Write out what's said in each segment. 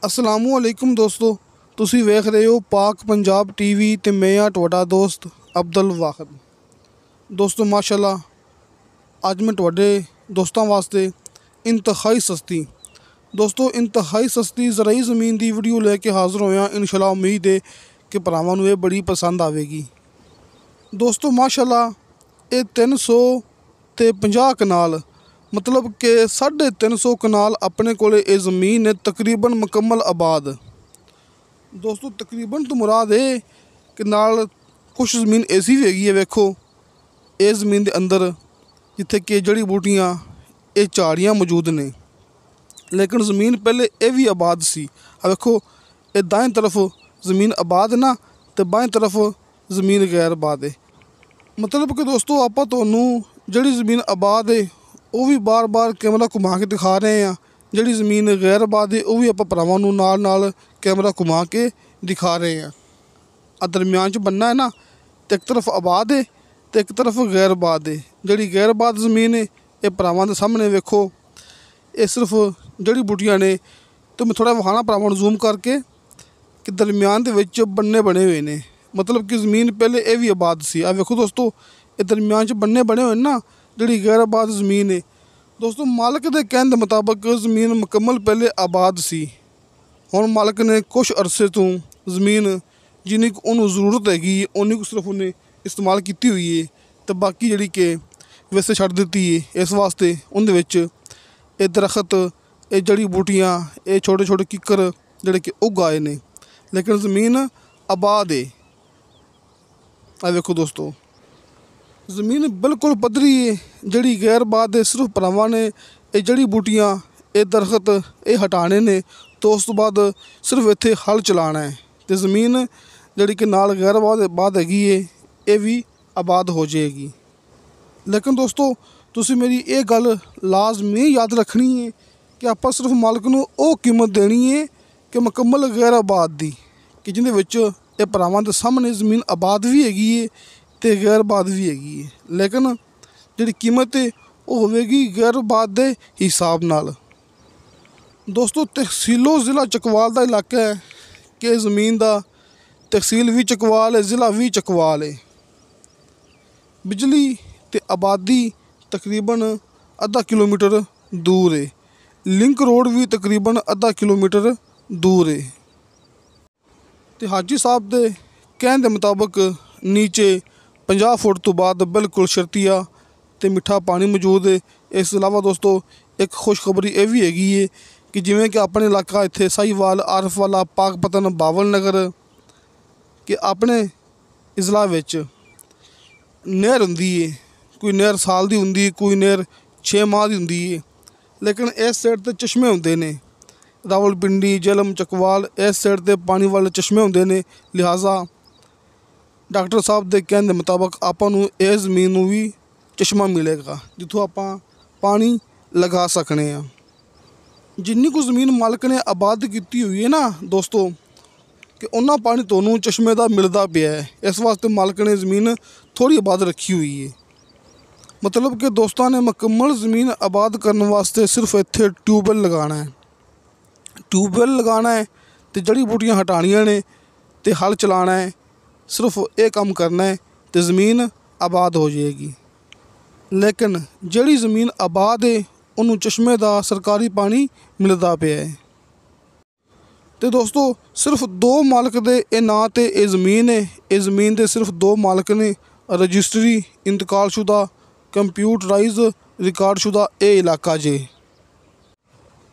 असलामुअलैकुम दोस्तों, ਤੁਸੀਂ ਵੇਖ ਰਹੇ ਹੋ ਪਾਕ ਪੰਜਾਬ ਟੀਵੀ ਤੇ ਮੈਂ ਆ ਤੁਹਾਡਾ ਦੋਸਤ ਅਬਦੁਲ ਵਾਹਿਦ। ਦੋਸਤੋ ਮਾਸ਼ਾਅੱਲਾ, ਅੱਜ ਮੈਂ ਤੁਹਾਡੇ ਦੋਸਤਾਂ ਵਾਸਤੇ ਇੰਤਹਾਈ ਸਸਤੀ ਜ਼ਰਾਈ ਜ਼ਮੀਨ ਦੀ ਵੀਡੀਓ ਲੈ ਕੇ ਹਾਜ਼ਰ ਹੋਇਆ। ਇਨਸ਼ਾਅੱਲਾ ਉਮੀਦ ਹੈ ਕਿ ਭਰਾਵਾਂ ਨੂੰ ਇਹ ਬੜੀ ਪਸੰਦ ਆਵੇਗੀ। ਦੋਸਤੋ ਮਾਸ਼ਾਅੱਲਾ, ਇਹ 350 ਕਨਾਲ मतलब कि 350 कनाल अपने कोले ये ज़मीन है, तकरीबन मुकम्मल आबाद। दोस्तों तकरीबन तो मुराद है कि नाल कुछ ज़मीन ऐसी भी हैगी है, वेखो ये ज़मीन के अंदर जिथे कि जड़ी बूटियाँ ये झाड़ियाँ मौजूद ने, लेकिन ज़मीन पहले ये भी आबाद सी। वेखो ये दाएं तरफ ज़मीन आबाद ना, तो बाएं तरफ ज़मीन गैर आबाद है। मतलब कि दोस्तों आप जड़ी ज़मीन आबाद है वो भी बार बार कैमरा घुमा के दिखा रहे हैं, जिहड़ी ज़मीन गैर आबाद है वो भी आप भरावां नूं नाल नाल कैमरा घुमा के दिखा रहे हैं। आ दरम्यान च बनना है ना, तो एक तरफ आबाद है तो एक तरफ गैर आबाद है। जिहड़ी गैर आबाद ज़मीन है ये भरावां दे सामने वेखो, ये सिर्फ जड़ी बूटियां ने। तो मैं थोड़ा विखाना भरावां नूं जूम करके कि दरम्यान दे विच बन्ने बने हुए ने, मतलब कि ज़मीन पहले ये भी आबाद सी। आ वेखो दोस्तों, ये दरम्यान च बन्ने बने हुए ना, जिहड़ी गैर आबाद ज़मीन है। दोस्तों मालक के कहने के मुताबिक ज़मीन मुकम्मल पहले आबाद सी। हुण मालक ने कुछ अरसे तो ज़मीन जिन्नी को उन्होंने ज़रूरत हैगी उन्नी को सिर्फ उन्हें इस्तेमाल की हुई है, तो बाकी जिहड़ी कि वैसे छड्ड दित्ती है। इस वास्ते उनदे विच ये दरख्त, ये जड़ी बूटियाँ, ये छोटे छोटे किक्कर जिहड़े कि उग आए ने, लेकिन ज़मीन आबाद है। आ वेखो दोस्तों, ज़मीन बिल्कुल पद्धरी है। जड़ी गैर आबाद है सिर्फ भरावां ने ये जड़ी बूटियाँ, ये दरख्त ये हटाने ने, तो उस तो बाद सिर्फ इत्थे हल चलाना है, तो ज़मीन जड़ी कि नाल गैर आबाद हैगी है ये भी आबाद हो जाएगी। लेकिन दोस्तों तुसी मेरी ये गल लाजमी याद रखनी है कि आप सिर्फ मालक नूं वो कीमत देनी है कि मुकम्मल गैर आबाद दी, कि जिहदे विच ये भरावां दे सामने ज़मीन आबाद भी हैगी है तो गैर आबाद भी हैगी है, लेकिन जिहड़ी कीमत है वो होवेगी गैर आबाद दे हिसाब नाल। दोस्तों तहसीलो ज़िला चकवाल का इलाका है कि ज़मीन का तहसील भी चकवाल है, ज़िला भी चकवाल है। बिजली ते आबादी तकरीबन आधा किलोमीटर दूर है, लिंक रोड भी तकरीबन आधा किलोमीटर दूर है। तो हाजी साहब के कहने के मुताबिक नीचे 50 फुट तो बाद बिल्कुल शर्तिया तो मिठा पानी मौजूद है। इस अलावा दोस्तों एक खुशखबरी ये भी हैगी है कि जिमें कि अपने इलाका इत्थे साहीवाल, आरफवाला, पाकपतन, बावल नगर कि अपने इजला विच नहर हुंदी है। कोई नहर साल दी हुंदी, कोई नहर 6 माह दी हुंदी है, लेकिन इस साइड ते चश्मे हुंदे ने। रावलपिंडी, झेलम, चकवाल इस साइड ते पानी वाले चश्मे हुंदे ने। लिहाजा डॉक्टर साहब के कहने के मुताबिक आपां नूं इस ज़मीन नूं भी चश्मा मिलेगा जिथों आपां पानी लगा सकने हैं। जिन्नी को ज़मीन मालक ने आबाद की हुई है ना दोस्तों, कि उन्ना पानी तुहानूं चश्मे का मिलता पिया है। इस वास्ते मालक ने ज़मीन थोड़ी आबाद रखी हुई है। मतलब कि दोस्तों ने मुकम्मल ज़मीन आबाद करने वास्ते सिर्फ इत्थे ट्यूबवैल लगाना है, तो जड़ी बूटियाँ हटानियां ने, तो हल चलाना है, सिर्फ ये काम करना है तो ज़मीन आबाद हो जाएगी। लेकिन जड़ी ज़मीन आबाद है उन्होंने चश्मे का सरकारी पानी मिलता पिया है। तो दोस्तों सिर्फ 2 मालक दे ये नां ते ये ज़मीन है। ये ज़मीन के सिर्फ 2 मालक ने, रजिस्ट्री इंतकालशुदा, कंप्यूटराइज रिकॉर्डशुदा ये इलाका जे।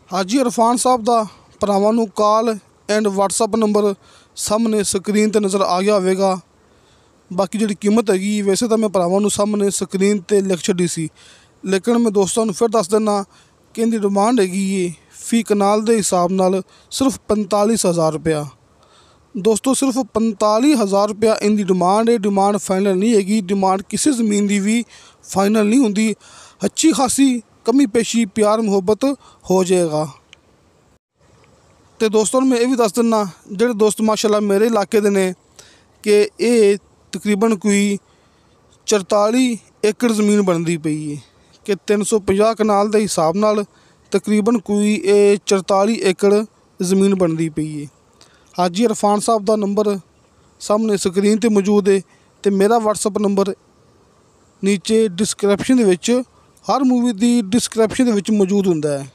हाजी इरफान साहब का भरावां नूं कॉल एंड व्हाट्सअप नंबर सामने स्क्रीन पर नज़र आ गया होगा। बाकी जिहड़ी कीमत हैगी वैसे तो मैं भरावां नूं सामने स्क्रीन पर लिख छड्डी सी, लेकिन मैं दोस्तों नूं फिर दस दिना कि इनकी डिमांड हैगी है फी कनाल के हिसाब नाल सिर्फ 45,000 रुपया। दोस्तों सिर्फ 45,000 रुपया इनकी डिमांड है। डिमांड फाइनल नहीं हैगी, डिमांड किसी ज़मीन की भी फाइनल नहीं होंदी। अच्छी खासी कमी पेशी प्यार मुहब्बत हो जाएगा। तो दोस्तों मैं ये भी दस दिना, जोड़े दोस्त माशाल्लाह मेरे इलाके दे ने, कि ये तकरीबन कोई 44 एकड़ ज़मीन बनती पई है, कि 350 कनाल के हिसाब नाल तकरीबन कोई 44 एकड़ ਜ਼ਮੀਨ ਬਣਦੀ ਪਈ ਹੈ। ਹਾਜੀ ਇਰਫਾਨ ਸਾਹਿਬ ਦਾ ਨੰਬਰ ਸਾਹਮਣੇ ਸਕਰੀਨ 'ਤੇ ਮੌਜੂਦ ਹੈ ਅਤੇ ਮੇਰਾ WhatsApp ਨੰਬਰ ਨੀਚੇ ਡਿਸਕ੍ਰਿਪਸ਼ਨ ਦੇ ਵਿੱਚ, ਹਰ ਮੂਵੀ ਦੀ ਡਿਸਕ੍ਰਿਪਸ਼ਨ ਦੇ ਵਿੱਚ ਮੌਜੂਦ ਹੁੰਦਾ ਹੈ।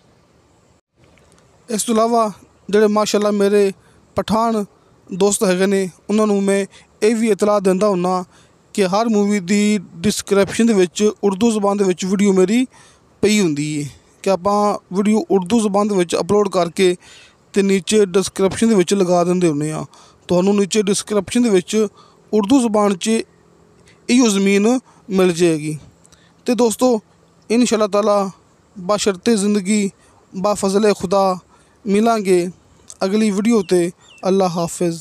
ਇਸ ਤੋਂ ਇਲਾਵਾ ਜਿਹੜੇ ਮਾਸ਼ਾਅੱਲਾ ਮੇਰੇ ਪਠਾਨ ਦੋਸਤ ਹੈਗੇ ਨੇ, ਉਹਨਾਂ ਨੂੰ ਮੈਂ ਇਹ ਵੀ ਇਤਲਾਹ ਦਿੰਦਾ ਹੁੰਦਾ ਕਿ ਹਰ ਮੂਵੀ ਦੀ ਡਿਸਕ੍ਰਿਪਸ਼ਨ ਦੇ ਵਿੱਚ ਉਰਦੂ ਜ਼ਬਾਨ ਦੇ ਵਿੱਚ ਵੀਡੀਓ ਮੇਰੀ ਪਈ ਹੁੰਦੀ ਹੈ ਕਿ ਆਪਾਂ ਵੀਡੀਓ ਉਰਦੂ ਜ਼ਬਾਨ ਦੇ ਵਿੱਚ ਅਪਲੋਡ ਕਰਕੇ ਅਤੇ ਨੀਚੇ ਡਿਸਕ੍ਰਿਪਸ਼ਨ ਦੇ ਵਿੱਚ ਲਗਾ ਦਿੰਦੇ ਹੁੰਦੇ ਹਾਂ। ਤੁਹਾਨੂੰ ਨੀਚੇ ਡਿਸਕ੍ਰਿਪਸ਼ਨ ਦੇ ਵਿੱਚ ਉਰਦੂ ਜ਼ਬਾਨ 'ਚ ਇਹੋ ਜ਼ਮੀਨ ਮਿਲ ਜਾਏਗੀ। ਅਤੇ ਦੋਸਤੋ ਇਨਸ਼ਾ ਅੱਲਾਹ ਤਾਲਾ ਬਸ਼ਰਤੇ ਜ਼ਿੰਦਗੀ ਬਾ ਫਜ਼ਲ ਖੁਦਾ ਮਿਲਾਂਗੇ ਅਗਲੀ ਵੀਡੀਓ 'ਤੇ। ਅੱਲਾ ਹਾਫਿਜ਼।